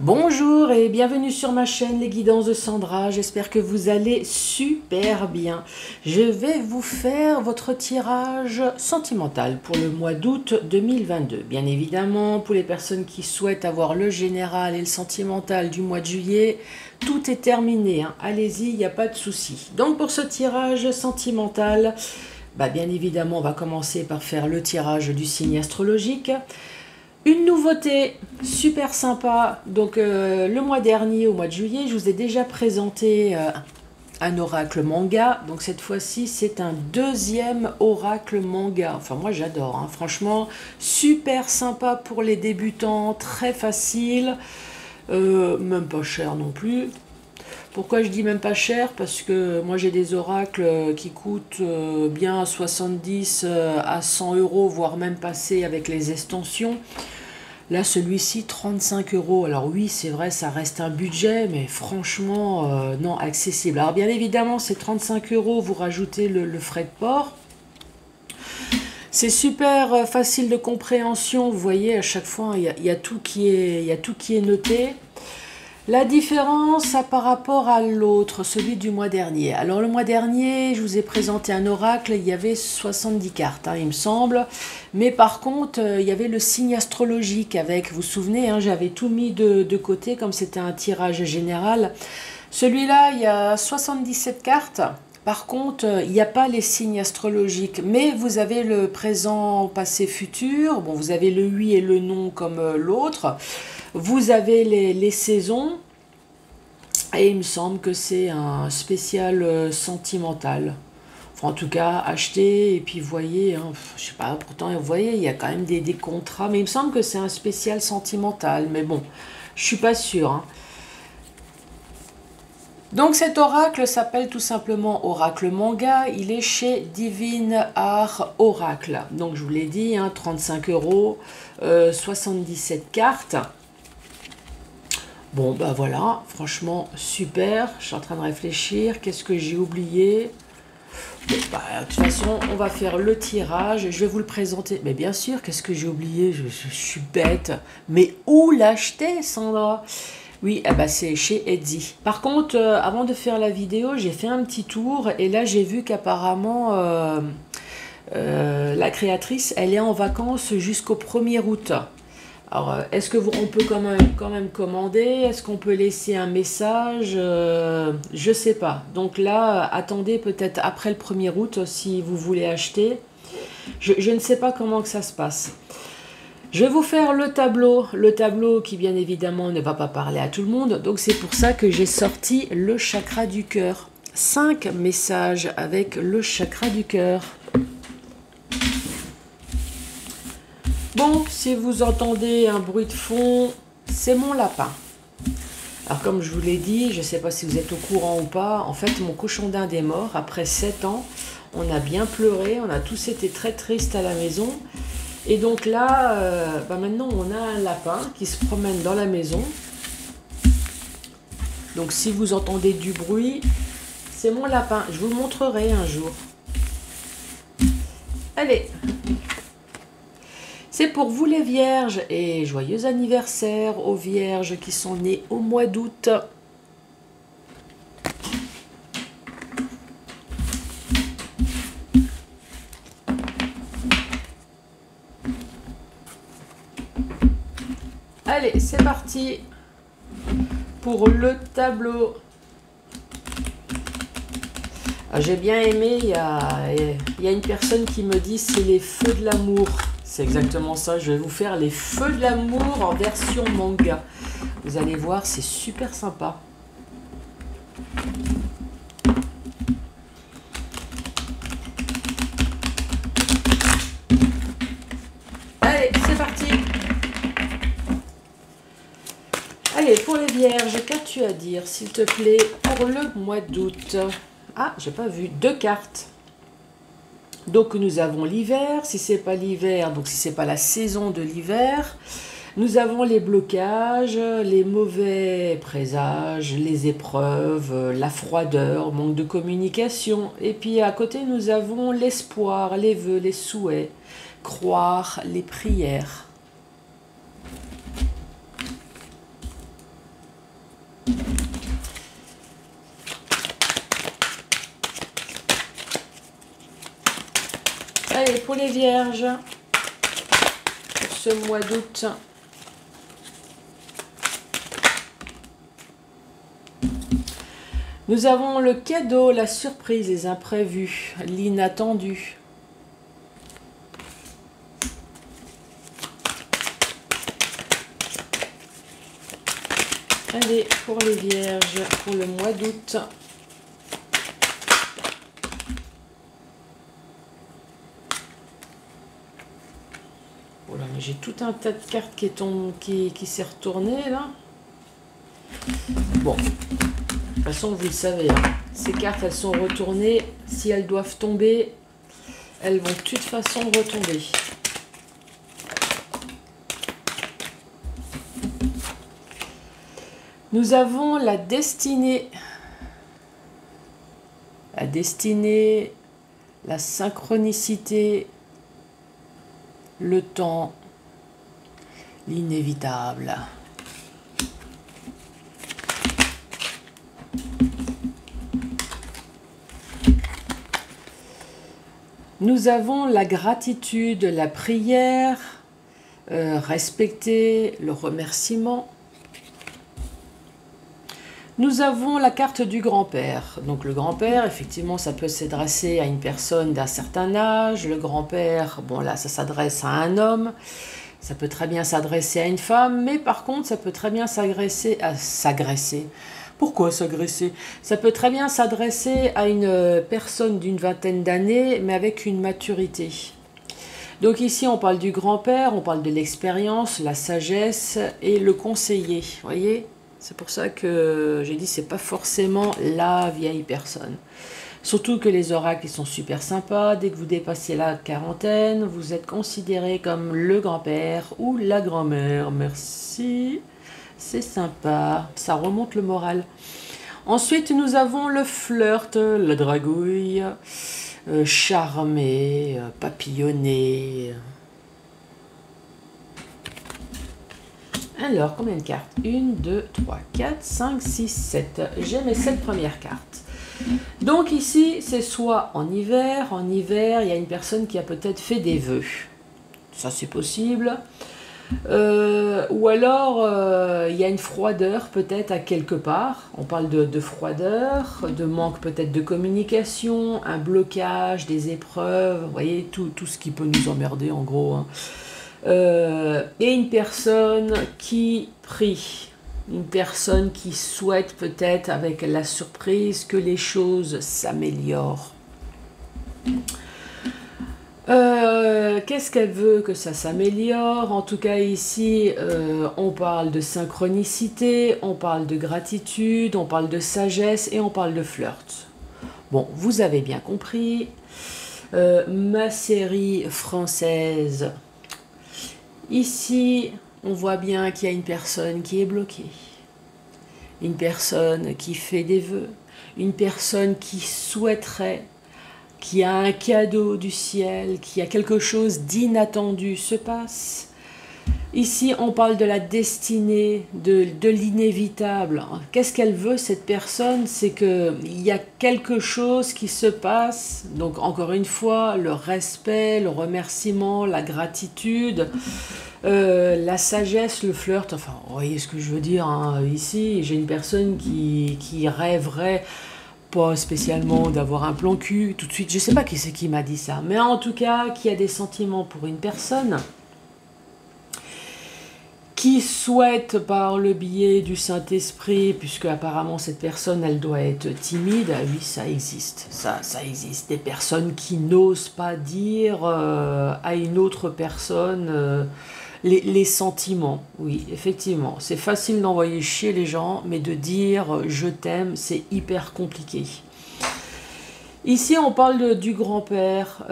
Bonjour et bienvenue sur ma chaîne Les Guidances de Sandra, j'espère que vous allez super bien. Je vais vous faire votre tirage sentimental pour le mois d'août 2022. Bien évidemment, pour les personnes qui souhaitent avoir le général et le sentimental du mois de juillet, tout est terminé, hein. Allez-y, il n'y a pas de souci. Donc pour ce tirage sentimental, bien évidemment, on va commencer par faire le tirage du signe astrologique. Une nouveauté super sympa, donc le mois dernier, au mois de juillet, je vous ai déjà présenté un oracle manga. Donc cette fois-ci, c'est un deuxième oracle manga. Enfin, moi j'adore, hein. Franchement, super sympa pour les débutants, très facile, même pas cher non plus. Pourquoi je dis même pas cher? Parce que moi j'ai des oracles qui coûtent bien 70 à 100 euros, voire même passé avec les extensions. Là, celui-ci, 35 euros. Alors oui, c'est vrai, ça reste un budget, mais franchement, non, accessible. Alors bien évidemment, c'est 35 euros, vous rajoutez le frais de port. C'est super facile de compréhension, vous voyez, à chaque fois, il y a tout qui est noté. La différence par rapport à l'autre, celui du mois dernier. Alors le mois dernier, je vous ai présenté un oracle, il y avait 70 cartes, hein, il me semble. Mais par contre, il y avait le signe astrologique avec, vous vous souvenez, hein, j'avais tout mis de côté comme c'était un tirage général. Celui-là, il y a 77 cartes. Par contre, il n'y a pas les signes astrologiques, mais vous avez le présent, passé, futur. Bon, vous avez le oui et le non comme l'autre. Vous avez les saisons. Et il me semble que c'est un spécial sentimental. Enfin, en tout cas, achetez et puis voyez, hein, je sais pas, pourtant, vous voyez, il y a quand même des contrats. Mais il me semble que c'est un spécial sentimental. Mais bon, je suis pas sûre, hein. Donc cet oracle s'appelle tout simplement Oracle Manga, il est chez Divine Art Oracle. Donc je vous l'ai dit, hein, 35 euros, 77 cartes. Bon voilà, franchement super, je suis en train de réfléchir, qu'est-ce que j'ai oublié? Bon, de toute façon, on va faire le tirage, je vais vous le présenter. Mais bien sûr, qu'est-ce que j'ai oublié? Je suis bête. Mais où l'acheter, Sandra? Oui, c'est chez Etsy. Par contre, avant de faire la vidéo, j'ai fait un petit tour et là, j'ai vu qu'apparemment, la créatrice, elle est en vacances jusqu'au 1er août. Alors, est-ce que on peut quand même commander? Est-ce qu'on peut laisser un message? Je sais pas. Donc là, attendez peut-être après le 1er août si vous voulez acheter. Je ne sais pas comment que ça se passe. Je vais vous faire le tableau qui bien évidemment ne va pas parler à tout le monde, donc c'est pour ça que j'ai sorti le chakra du cœur. 5 messages avec le chakra du cœur. Bon, si vous entendez un bruit de fond, c'est mon lapin. Alors comme je vous l'ai dit, je ne sais pas si vous êtes au courant ou pas, en fait mon cochon d'Inde est mort après 7 ans. On a bien pleuré, on a tous été très tristes à la maison. Et donc là, maintenant on a un lapin qui se promène dans la maison. Donc si vous entendez du bruit, c'est mon lapin. Je vous le montrerai un jour. Allez, c'est pour vous les vierges et joyeux anniversaire aux vierges qui sont nées au mois d'août. Allez, c'est parti pour le tableau. J'ai bien aimé, il y a une personne qui me dit c'est les feux de l'amour. C'est exactement ça, je vais vous faire les feux de l'amour en version manga. Vous allez voir, c'est super sympa. Allez, c'est parti. Allez, pour les vierges, qu'as-tu à dire, s'il te plaît, pour le mois d'août? Ah, j'ai pas vu, 2 cartes. Donc nous avons l'hiver, si c'est pas l'hiver, donc si c'est pas la saison de l'hiver, nous avons les blocages, les mauvais présages, les épreuves, la froideur, manque de communication. Et puis à côté nous avons l'espoir, les vœux, les souhaits, croire, les prières. pour les vierges, pour ce mois d'août. Nous avons le cadeau, la surprise, les imprévus, l'inattendu. Allez, pour les vierges, pour le mois d'août. Voilà, mais j'ai tout un tas de cartes qui s'est retourné là. Bon, de toute façon, vous le savez, hein, ces cartes, elles sont retournées. Si elles doivent tomber, elles vont de toute façon retomber. Nous avons la destinée. La destinée, la synchronicité, le temps, l'inévitable. Nous avons la gratitude, la prière, respecter, le remerciement. Nous avons la carte du grand-père. Donc le grand-père, effectivement, ça peut s'adresser à une personne d'un certain âge. Le grand-père, bon là, ça s'adresse à un homme. Ça peut très bien s'adresser à une femme. Mais par contre, ça peut très bien s'agresser à s'agresser. Pourquoi s'agresser? Ça peut très bien s'adresser à une personne d'une vingtaine d'années, mais avec une maturité. Donc ici, on parle du grand-père, on parle de l'expérience, la sagesse et le conseiller. Vous voyez? C'est pour ça que j'ai dit c'est pas forcément la vieille personne. Surtout que les oracles ils sont super sympas. Dès que vous dépassez la quarantaine, vous êtes considéré comme le grand-père ou la grand-mère. Merci, c'est sympa, ça remonte le moral. Ensuite, nous avons le flirt, la dragouille, charmer, papillonner. Alors, combien de cartes? 1, 2, 3, 4, 5, 6, 7. J'ai mes 7 premières cartes. Donc ici, c'est soit en hiver. En hiver, il y a une personne qui a peut-être fait des vœux. Ça, c'est possible. Ou alors, il y a une froideur peut-être à quelque part. On parle de froideur, de manque peut-être de communication, un blocage, des épreuves. Vous voyez, tout ce qui peut nous emmerder en gros, hein. Et une personne qui prie, une personne qui souhaite peut-être avec la surprise que les choses s'améliorent. Qu'est-ce qu'elle veut que ça s'améliore? En tout cas ici, on parle de synchronicité, on parle de gratitude, on parle de sagesse et on parle de flirt. Bon, vous avez bien compris. Ma série française... Ici, on voit bien qu'il y a une personne qui est bloquée, une personne qui fait des vœux, une personne qui souhaiterait, qui a un cadeau du ciel, qui a quelque chose d'inattendu se passe. Ici, on parle de la destinée, de l'inévitable. Qu'est-ce qu'elle veut, cette personne? C'est qu'il y a quelque chose qui se passe. Donc, encore une fois, le respect, le remerciement, la gratitude, la sagesse, le flirt. Enfin, vous voyez ce que je veux dire, hein. Ici, j'ai une personne qui rêverait pas spécialement d'avoir un plan cul tout de suite. Je ne sais pas qui c'est qui m'a dit ça. Mais en tout cas, qui a des sentiments pour une personne... qui souhaite par le biais du Saint-Esprit, puisque apparemment cette personne, elle doit être timide, ah oui, ça existe, ça existe. Des personnes qui n'osent pas dire à une autre personne les sentiments, oui, effectivement. C'est facile d'envoyer chier les gens, mais de dire « je t'aime », c'est hyper compliqué. Ici, on parle du grand-père.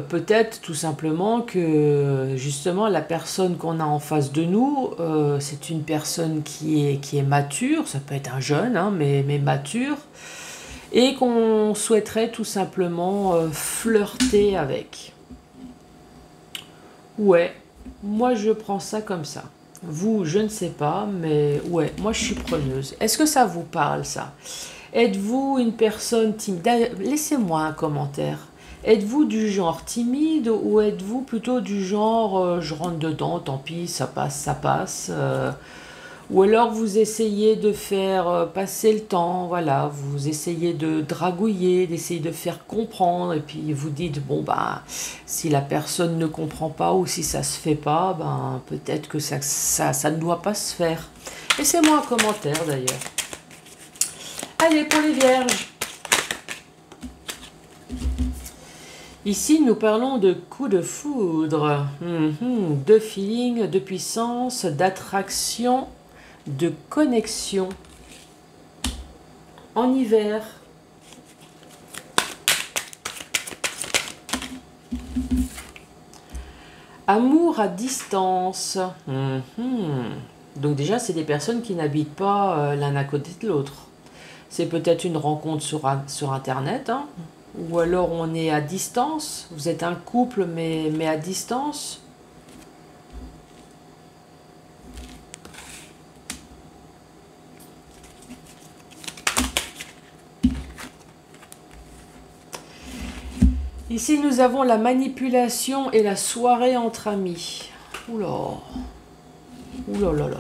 Peut-être tout simplement que justement la personne qu'on a en face de nous, c'est une personne qui est mature, ça peut être un jeune, hein, mais mature, et qu'on souhaiterait tout simplement flirter avec. Ouais, moi je prends ça comme ça. Vous, je ne sais pas, mais ouais, moi je suis preneuse. Est-ce que ça vous parle, ça ? Êtes-vous une personne timide? Laissez-moi un commentaire. Êtes-vous du genre timide ou êtes-vous plutôt du genre je rentre dedans, tant pis, ça passe, ça passe ou alors vous essayez de faire passer le temps, voilà, vous essayez de dragouiller, d'essayer de faire comprendre, et puis vous dites, bon bah, si la personne ne comprend pas ou si ça se fait pas, ben peut-être que ça ne doit pas se faire. Laissez-moi un commentaire d'ailleurs. Allez, pour les vierges. Ici, nous parlons de coup de foudre, de feeling, de puissance, d'attraction, de connexion en hiver. Amour à distance. Donc déjà, c'est des personnes qui n'habitent pas l'un à côté de l'autre. C'est peut-être une rencontre sur Internet, hein, ou alors on est à distance. Vous êtes un couple, mais à distance. Ici, nous avons la manipulation et la soirée entre amis. Oula. Oula là là.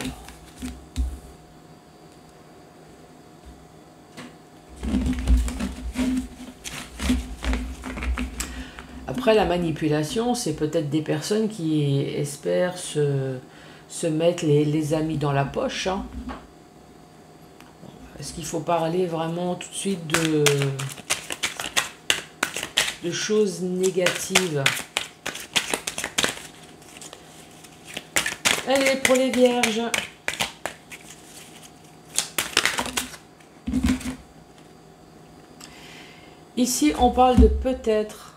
Après, la manipulation, c'est peut-être des personnes qui espèrent se mettre les amis dans la poche. Hein. Est-ce qu'il faut parler vraiment tout de suite de choses négatives? Allez, pour les vierges. Ici, on parle de peut-être.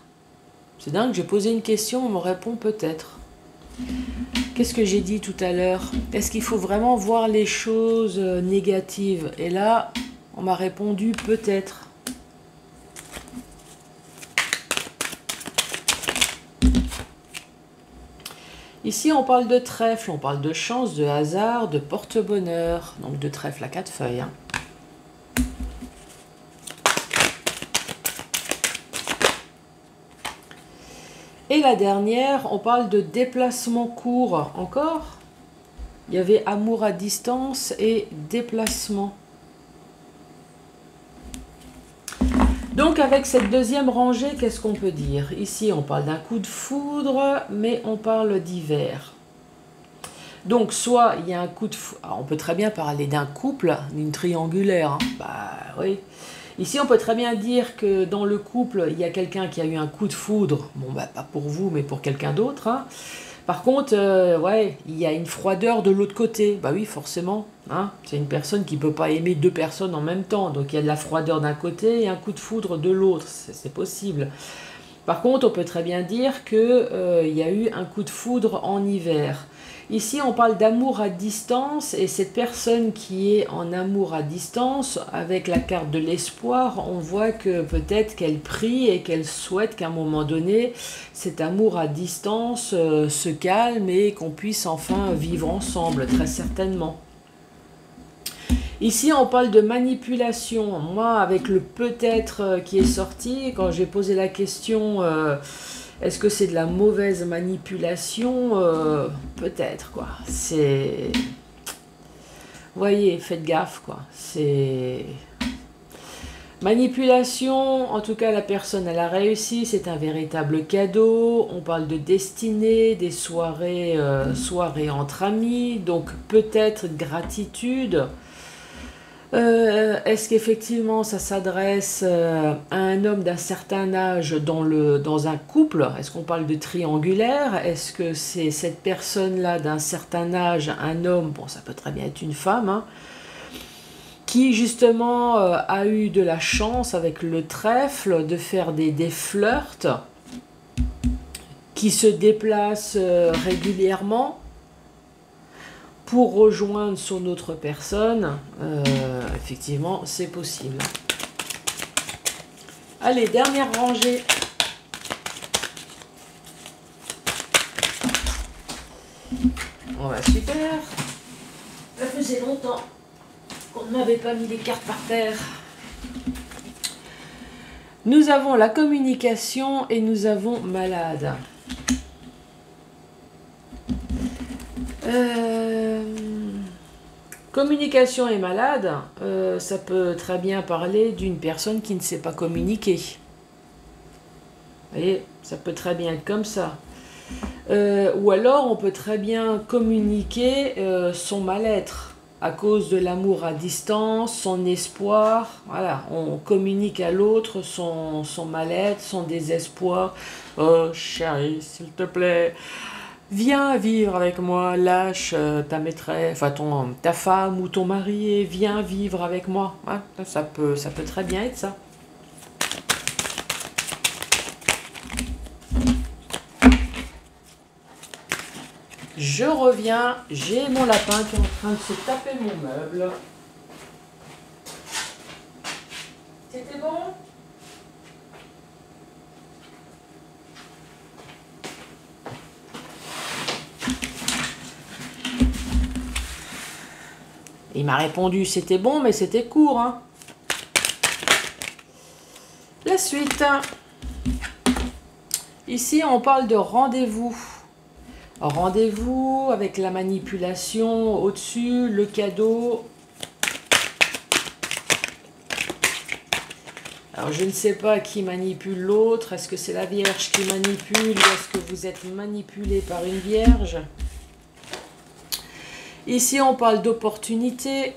C'est dingue, j'ai posé une question, on me répond peut-être. Qu'est-ce que j'ai dit tout à l'heure? Est-ce qu'il faut vraiment voir les choses négatives? Et là, on m'a répondu peut-être. Ici, on parle de trèfle, on parle de chance, de hasard, de porte-bonheur. Donc de trèfle à 4 feuilles. Hein. Et la dernière, on parle de déplacement court. Encore, il y avait amour à distance et déplacement. Donc avec cette deuxième rangée, qu'est-ce qu'on peut dire? Ici, on parle d'un coup de foudre, mais on parle d'hiver. Donc soit il y a un coup de foudre, on peut très bien parler d'un couple, d'une triangulaire. Hein. Bah oui. Ici, on peut très bien dire que dans le couple, il y a quelqu'un qui a eu un coup de foudre. Bon, bah, pas pour vous, mais pour quelqu'un d'autre. Hein. Par contre, ouais, il y a une froideur de l'autre côté. Bah oui, forcément. Hein. C'est une personne qui ne peut pas aimer deux personnes en même temps. Donc, il y a de la froideur d'un côté et un coup de foudre de l'autre. C'est possible. Par contre, on peut très bien dire qu'il y a eu un coup de foudre en hiver. Ici, on parle d'amour à distance et cette personne qui est en amour à distance, avec la carte de l'espoir, on voit que peut-être qu'elle prie et qu'elle souhaite qu'à un moment donné, cet amour à distance se calme et qu'on puisse enfin vivre ensemble, très certainement. Ici, on parle de manipulation. Moi, avec le peut-être qui est sorti, quand j'ai posé la question... est-ce que c'est de la mauvaise manipulation? Peut-être, quoi. C'est... Voyez, faites gaffe, quoi. C'est... Manipulation, en tout cas, la personne, elle a réussi. C'est un véritable cadeau. On parle de destinée, des soirées, soirées entre amis. Donc, peut-être gratitude. Est-ce qu'effectivement ça s'adresse à un homme d'un certain âge dans un couple? Est-ce qu'on parle de triangulaire? Est-ce que c'est cette personne-là d'un certain âge, un homme, bon ça peut très bien être une femme, hein, qui justement a eu de la chance avec le trèfle de faire des flirts, qui se déplace régulièrement pour rejoindre son autre personne, effectivement, c'est possible. Allez, dernière rangée. On va super. Ça faisait longtemps qu'on ne m'avait pas mis les cartes par terre. Nous avons la communication et nous avons malade. Communication et malade, ça peut très bien parler d'une personne qui ne sait pas communiquer. Vous voyez, ça peut très bien être comme ça. Ou alors on peut très bien communiquer son mal-être à cause de l'amour à distance, son espoir. Voilà, on communique à l'autre son mal-être, son désespoir. Oh chérie, s'il te plaît, viens vivre avec moi, lâche ta maîtresse, enfin ta femme ou ton mari et viens vivre avec moi. Hein, ça peut très bien être ça. Je reviens, j'ai mon lapin qui est en train de se taper mon meuble. C'était bon? Il m'a répondu c'était bon, mais c'était court. Hein. La suite. Ici, on parle de rendez-vous. Rendez-vous avec la manipulation au-dessus, le cadeau. Alors, je ne sais pas qui manipule l'autre. Est-ce que c'est la Vierge qui manipule ou est-ce que vous êtes manipulé par une Vierge? Ici, on parle d'opportunité.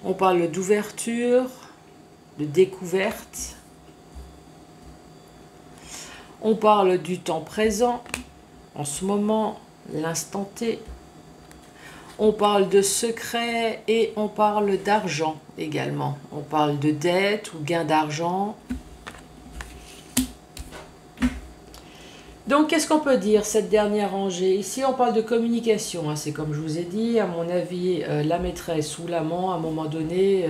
On parle d'ouverture, de découverte. On parle du temps présent. En ce moment, l'instant T, on parle de secret et on parle d'argent également. On parle de dette ou gain d'argent. Donc, qu'est-ce qu'on peut dire, cette dernière rangée? Ici, on parle de communication. Hein, c'est comme je vous ai dit, à mon avis, la maîtresse ou l'amant, à un moment donné,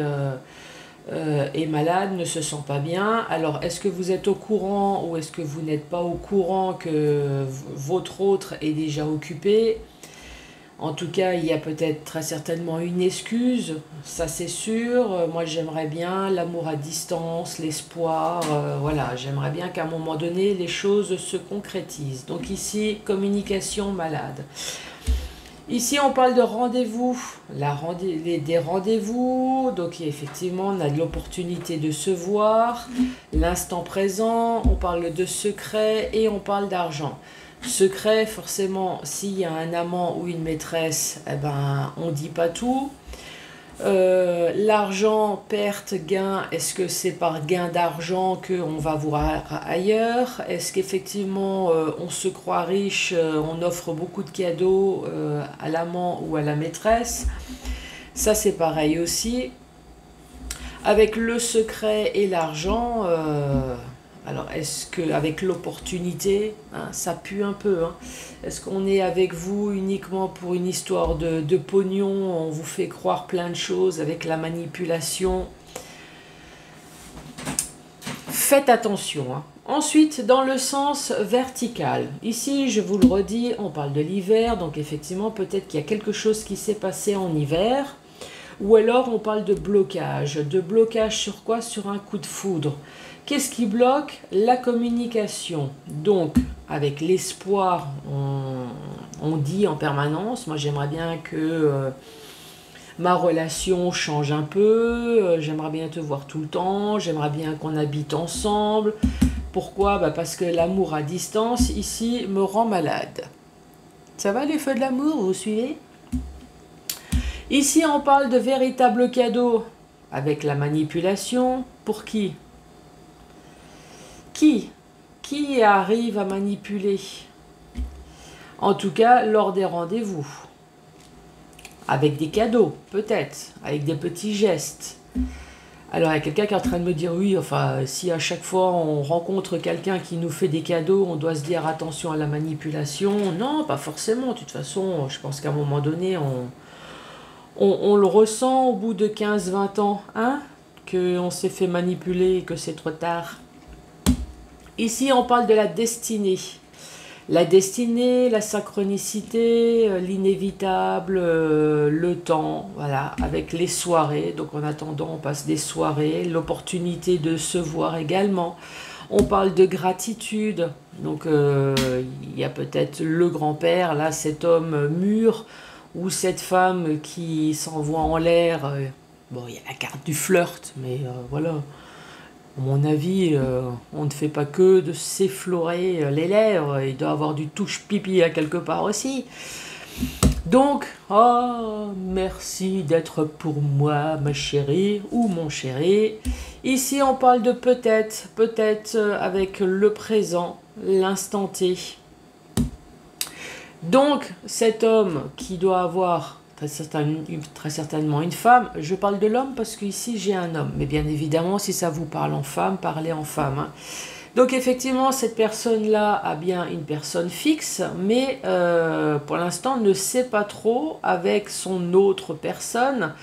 est malade, ne se sent pas bien. Alors, est-ce que vous êtes au courant ou est-ce que vous n'êtes pas au courant que votre autre est déjà occupé? En tout cas, il y a peut-être très certainement une excuse, ça c'est sûr. Moi, j'aimerais bien l'amour à distance, l'espoir. Voilà, j'aimerais bien qu'à un moment donné, les choses se concrétisent. Donc ici, communication malade. Ici, on parle de rendez-vous, des rendez-vous. Donc, effectivement, on a de l'opportunité de se voir. L'instant présent, on parle de secret et on parle d'argent. Secret, forcément, s'il y a un amant ou une maîtresse, eh ben, on ne dit pas tout. L'argent, perte, gain, est-ce que c'est par gain d'argent qu'on va voir ailleurs? Est-ce qu'effectivement on se croit riche, on offre beaucoup de cadeaux à l'amant ou à la maîtresse? Ça c'est pareil aussi. Avec le secret et l'argent, alors est-ce qu'avec l'opportunité, hein, ça pue un peu, hein? Est-ce qu'on est avec vous uniquement pour une histoire de pognon? On vous fait croire plein de choses avec la manipulation. Faites attention. Hein. Ensuite, dans le sens vertical. Ici, je vous le redis, on parle de l'hiver. Donc effectivement, peut-être qu'il y a quelque chose qui s'est passé en hiver. Ou alors, on parle de blocage. De blocage sur quoi? Sur un coup de foudre. Qu'est-ce qui bloque? La communication. Donc, avec l'espoir, on dit en permanence, moi j'aimerais bien que ma relation change un peu, j'aimerais bien te voir tout le temps, j'aimerais bien qu'on habite ensemble. Pourquoi? Parce que l'amour à distance, ici, me rend malade. Ça va les feux de l'amour, vous suivez? Ici, on parle de véritable cadeau avec la manipulation. Pour qui? Qui arrive à manipuler? En tout cas, lors des rendez-vous. Avec des cadeaux, peut-être. Avec des petits gestes. Alors, il y a quelqu'un qui est en train de me dire, oui, enfin, si à chaque fois on rencontre quelqu'un qui nous fait des cadeaux, on doit se dire attention à la manipulation. Non, pas forcément. De toute façon, je pense qu'à un moment donné, on le ressent au bout de 15-20 ans, hein, qu'on s'est fait manipuler et que c'est trop tard. Ici, on parle de la destinée. La destinée, la synchronicité, l'inévitable, le temps, voilà, avec les soirées. Donc en attendant, on passe des soirées, l'opportunité de se voir également. On parle de gratitude, donc il y a peut-être le grand-père, là, cet homme mûr, ou cette femme qui s'envoie en l'air. Bon, il y a la carte du flirt, mais voilà. À mon avis, on ne fait pas que de s'effleurer les lèvres, il doit avoir du touche-pipi à quelque part aussi. Donc, oh, merci d'être pour moi, ma chérie, ou mon chéri. Ici, on parle de peut-être, peut-être avec le présent, l'instant T. Donc, cet homme qui doit avoir très certainement une femme, je parle de l'homme parce qu'ici j'ai un homme, mais bien évidemment, si ça vous parle en femme, parlez en femme. Hein. Donc effectivement, cette personne-là a bien une personne fixe, mais pour l'instant ne sait pas trop avec son autre personne.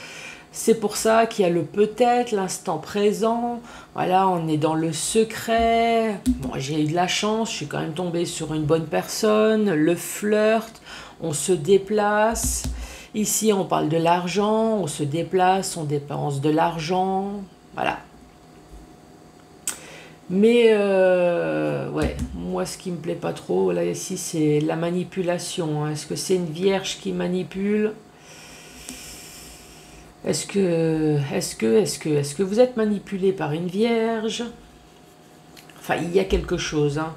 C'est pour ça qu'il y a le peut-être, l'instant présent. Voilà, on est dans le secret. Bon, j'ai eu de la chance, je suis quand même tombée sur une bonne personne. Le flirt, on se déplace. Ici, on parle de l'argent, on se déplace, on dépense de l'argent. Voilà. Mais, ouais, moi, ce qui me plaît pas trop, là, ici, c'est la manipulation. Hein. Est-ce que c'est une vierge qui manipule ? Est-ce que vous êtes manipulé par une vierge? Enfin, il y a quelque chose, hein.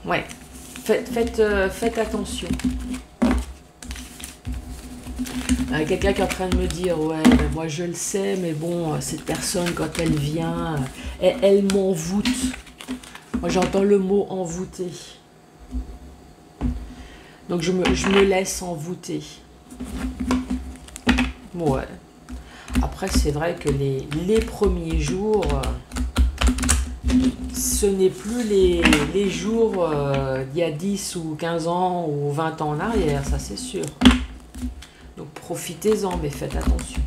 Ouais, faites attention. Quelqu'un qui est en train de me dire, ouais, moi je le sais, mais bon, cette personne, quand elle vient, elle m'envoûte. Moi j'entends le mot envoûter. Donc je me laisse envoûter. Ouais. Après, c'est vrai que les premiers jours, ce n'est plus les jours d'il y a 10 ou 15 ans ou 20 ans en arrière, ça c'est sûr. Donc profitez-en, mais faites attention.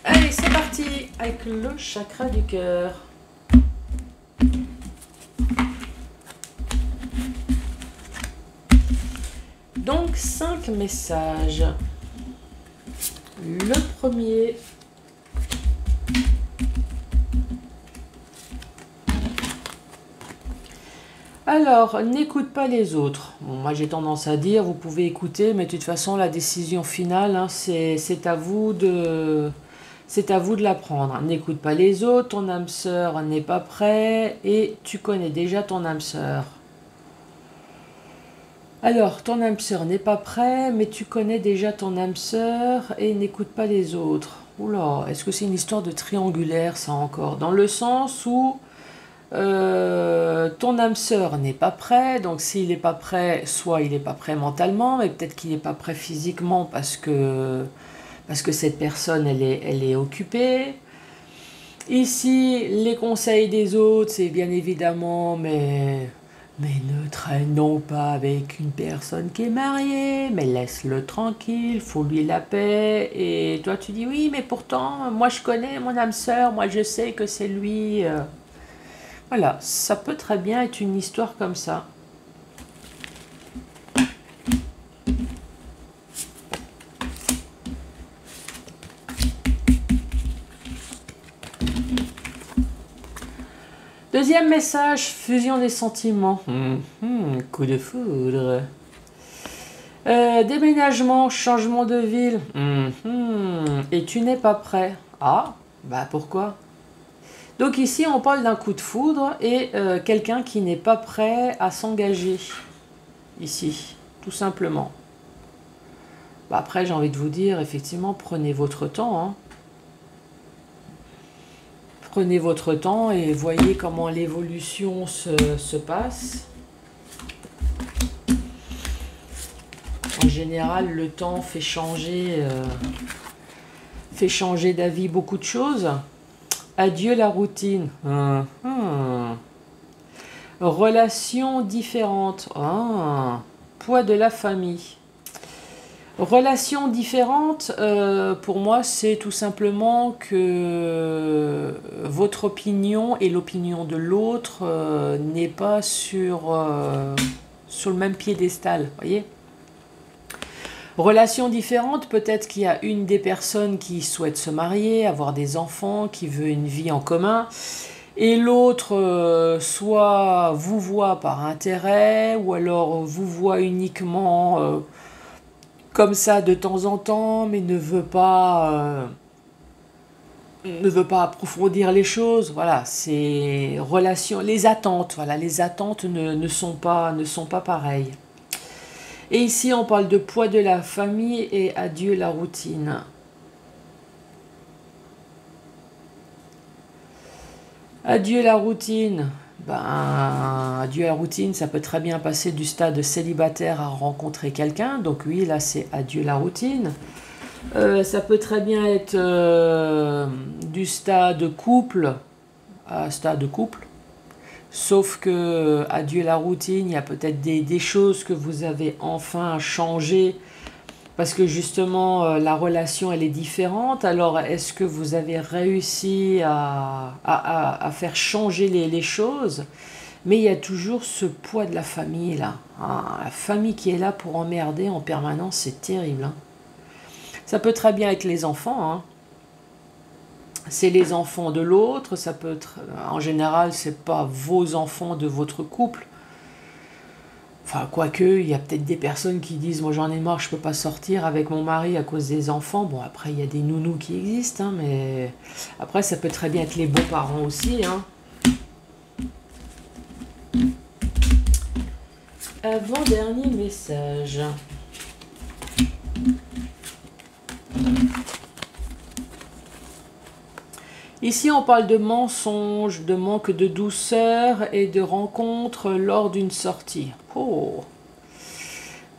Allez, c'est parti avec le chakra du cœur. Donc 5 messages. Le premier. Alors, n'écoute pas les autres. Bon, moi, j'ai tendance à dire, vous pouvez écouter, mais de toute façon, la décision finale, hein, c'est à vous de la prendre. N'écoute pas les autres, ton âme sœur n'est pas prêt et tu connais déjà ton âme sœur. Alors, ton âme sœur n'est pas prêt, mais tu connais déjà ton âme sœur et n'écoute pas les autres. Oula, est-ce que c'est une histoire de triangulaire, ça encore? Dans le sens où ton âme sœur n'est pas prêt, donc s'il n'est pas prêt, soit il n'est pas prêt mentalement, mais peut-être qu'il n'est pas prêt physiquement parce que cette personne, elle est occupée. Ici, les conseils des autres, c'est bien évidemment, mais ne traînons pas avec une personne qui est mariée, mais laisse-le tranquille, faut lui la paix. Et toi, tu dis, oui, mais pourtant, moi, je connais mon âme sœur, moi, je sais que c'est lui. Voilà, ça peut très bien être une histoire comme ça. Deuxième message, fusion des sentiments. Coup de foudre. Déménagement, changement de ville. Et tu n'es pas prêt. Ah, bah pourquoi? Donc ici, on parle d'un coup de foudre et quelqu'un qui n'est pas prêt à s'engager. Ici, tout simplement. Bah après, j'ai envie de vous dire, effectivement, prenez votre temps. Hein. Prenez votre temps et voyez comment l'évolution se passe. En général, le temps fait changer d'avis beaucoup de choses. Adieu la routine. Relations différentes. Poids de la famille. Relations différentes, pour moi, c'est tout simplement que votre opinion et l'opinion de l'autre n'est pas sur le même piédestal, voyez? Relations différentes, peut-être qu'il y a une des personnes qui souhaite se marier, avoir des enfants, qui veut une vie en commun, et l'autre soit vous voit par intérêt, ou alors vous voit uniquement comme ça de temps en temps, mais ne veut pas approfondir les choses. Voilà, c'est relations, les attentes. Voilà, les attentes ne sont pas pareilles. Et ici, on parle de poids de la famille et adieu la routine. Adieu la routine. Ben, adieu la routine, ça peut très bien passer du stade célibataire à rencontrer quelqu'un. Donc oui, là, c'est adieu la routine. Ça peut très bien être du stade couple à stade couple. Sauf que adieu la routine, il y a peut-être des choses que vous avez enfin changées parce que justement la relation elle est différente. Alors est-ce que vous avez réussi à faire changer les choses? Mais il y a toujours ce poids de la famille là. Hein. La famille qui est là pour emmerder en permanence, c'est terrible. Hein. Ça peut très bien être les enfants. Hein. C'est les enfants de l'autre, ça peut être, en général, c'est pas vos enfants de votre couple. Enfin, quoique, il y a peut-être des personnes qui disent, moi j'en ai marre, je peux pas sortir avec mon mari à cause des enfants. Bon, après, il y a des nounous qui existent, hein, mais après, ça peut très bien être les beaux-parents aussi. Hein. Avant-dernier message. Ici, on parle de mensonges, de manque de douceur et de rencontres lors d'une sortie. Oh.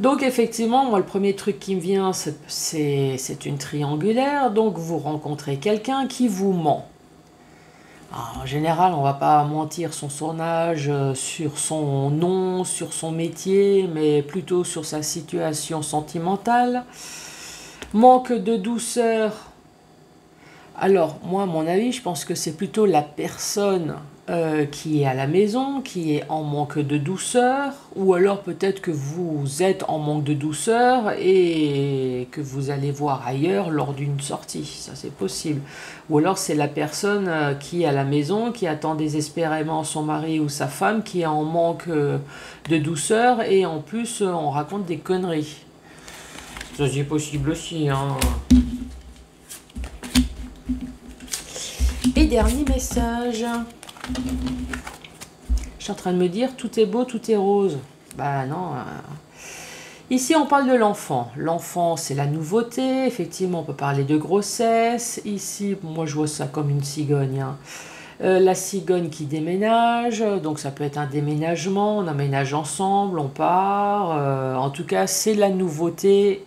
Donc, effectivement, moi, le premier truc qui me vient, c'est une triangulaire. Donc, vous rencontrez quelqu'un qui vous ment. Alors, en général, on ne va pas mentir son âge, sur son nom, sur son métier, mais plutôt sur sa situation sentimentale. Manque de douceur. Alors, moi, à mon avis, je pense que c'est plutôt la personne qui est à la maison, qui est en manque de douceur, ou alors peut-être que vous êtes en manque de douceur et que vous allez voir ailleurs lors d'une sortie, ça c'est possible. Ou alors c'est la personne qui est à la maison, qui attend désespérément son mari ou sa femme, qui est en manque de douceur, et en plus on raconte des conneries. Ça c'est possible aussi, hein. Et dernier message. Je suis en train de me dire, tout est beau, tout est rose. Bah non. Ici, on parle de l'enfant. L'enfant, c'est la nouveauté. Effectivement, on peut parler de grossesse. Ici, moi, je vois ça comme une cigogne. Hein. La cigogne qui déménage. Donc, ça peut être un déménagement. On emménage ensemble, on part. En tout cas, c'est la nouveauté.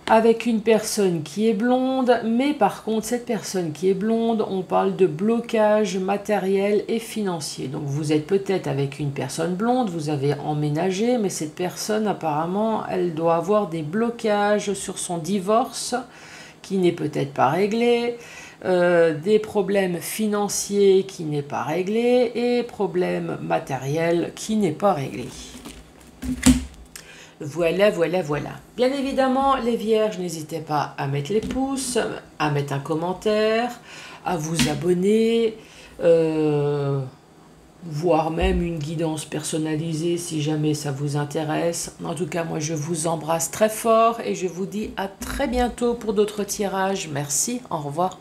Avec une personne qui est blonde, mais par contre, cette personne qui est blonde, on parle de blocage matériel et financier. Donc vous êtes peut-être avec une personne blonde, vous avez emménagé, mais cette personne, apparemment, elle doit avoir des blocages sur son divorce, qui n'est peut-être pas réglé, des problèmes financiers qui n'est pas réglé, et problèmes matériels qui n'est pas réglé. Voilà, voilà, voilà. Bien évidemment, les vierges, n'hésitez pas à mettre les pouces, à mettre un commentaire, à vous abonner, voire même une guidance personnalisée si jamais ça vous intéresse. En tout cas, moi, je vous embrasse très fort et je vous dis à très bientôt pour d'autres tirages. Merci, au revoir.